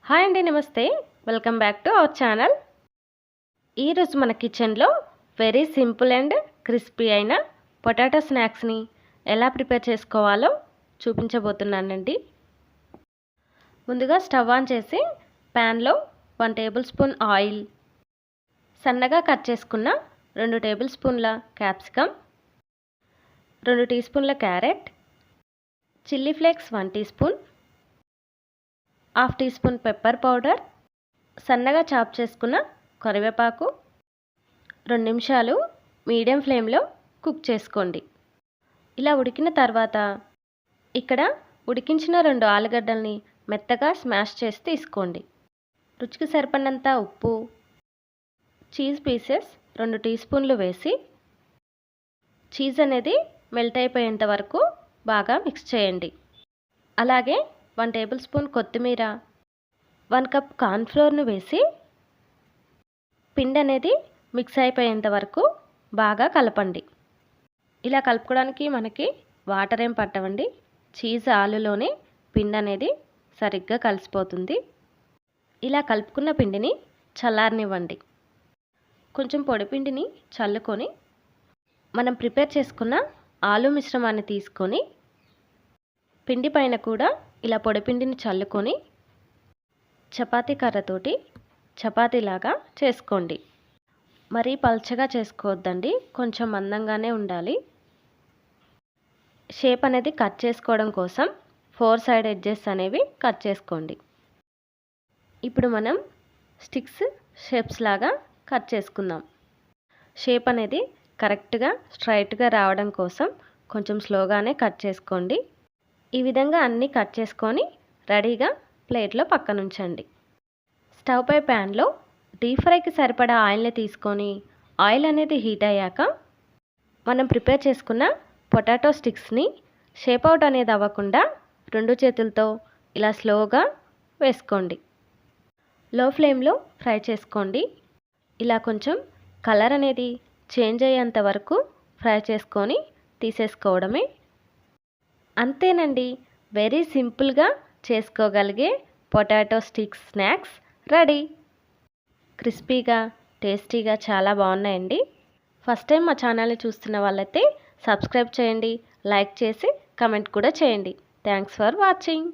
Hi అండి, నమస్తే. Welcome back to our channel. ఈరోజు మన కిచెన్లో వెరీ సింపుల్ అండ్ క్రిస్పీ అయిన పొటాటో స్నాక్స్ని ఎలా ప్రిపేర్ చేసుకోవాలో చూపించబోతున్నానండి. ముందుగా స్టవ్ ఆన్ చేసి ప్యాన్లో 1 టేబుల్ స్పూన్ ఆయిల్, సన్నగా కట్ చేసుకున్న 2 టేబుల్ స్పూన్ల క్యాప్సికమ్, 2 టీ స్పూన్ల carrot, chilli flakes 1 teaspoon, half teaspoon pepper powder, సన్నగా చాప్ చేసుకున్న కరివేపాకు 2 నిమిషాలు మీడియం ఫ్లేమ్లో కుక్ చేసుకోండి. ఇలా ఉడికిన తర్వాత ఇక్కడ ఉడికించిన 2 ఆలుగడ్డల్ని మెత్తగా స్మాష్ చేసి తీసుకోండి. రుచికి సరిపడినంత ఉప్పు, చీజ్ పీసెస్ 2 టీ స్పూన్లు వేసి చీజ్ అనేది మెల్ట్ అయిపోయేంత వరకు బాగా మిక్స్ చేయండి. అలాగే 1 టేబుల్ స్పూన్ కొత్తిమీర, 1 కప్ కార్న్ఫ్లోర్ను వేసి పిండి అనేది మిక్స్ అయిపోయేంత వరకు బాగా కలపండి. ఇలా కలుపుకోవడానికి మనకి వాటర్ ఏం పట్టవండి. చీజ్ ఆలులోనే పిండి అనేది సరిగ్గా కలిసిపోతుంది. ఇలా కలుపుకున్న పిండిని చల్లారనివ్వండి. కొంచెం పొడిపిండిని చల్లుకొని మనం ప్రిపేర్ చేసుకున్న ఆలు మిశ్రమాన్ని తీసుకొని పిండి పైన కూడా ఇలా పొడిపిండిని చల్లుకొని చపాతీ కర్రతోటి చపాతీలాగా చేసుకోండి. మరీ పల్చగా చేసుకోవద్దండి, కొంచెం మందంగానే ఉండాలి. షేప్ అనేది కట్ చేసుకోవడం కోసం 4 సైడ్ ఎడ్జెస్ అనేవి కట్ చేసుకోండి. ఇప్పుడు మనం స్టిక్స్ షేప్స్ లాగా కట్ చేసుకుందాం. షేప్ అనేది కరెక్ట్గా స్ట్రైట్గా రావడం కోసం కొంచెం స్లోగానే కట్ చేసుకోండి. ఈ విధంగా అన్నీ కట్ చేసుకొని రెడీగా ప్లేట్లో పక్కన ఉంచండి. స్టవ్ పై ప్యాన్లో డీప్ ఫ్రైకి సరిపడా ఆయిల్ని తీసుకొని ఆయిల్ అనేది హీట్ అయ్యాక మనం ప్రిపేర్ చేసుకున్న పొటాటో స్టిక్స్ని షేప్ అవుట్ అనేది అవ్వకుండా 2 చేతులతో ఇలా స్లోగా వేసుకోండి. లో ఫ్లేమ్లో ఫ్రై చేసుకోండి. ఇలా కొంచెం కలర్ అనేది చేంజ్ అయ్యేంత వరకు ఫ్రై చేసుకొని తీసేసుకోవడమే. అంతేనండి, వెరీ సింపుల్గా చేసుకోగలిగే పొటాటో స్టిక్స్ స్నాక్స్ రెడీ. క్రిస్పీగా, టేస్టీగా చాలా బాగున్నాయండి. ఫస్ట్ టైం మా ఛానల్ని చూస్తున్న వాళ్ళైతే సబ్స్క్రైబ్ చేయండి, లైక్ చేసి కమెంట్ కూడా చేయండి. Thanks for watching.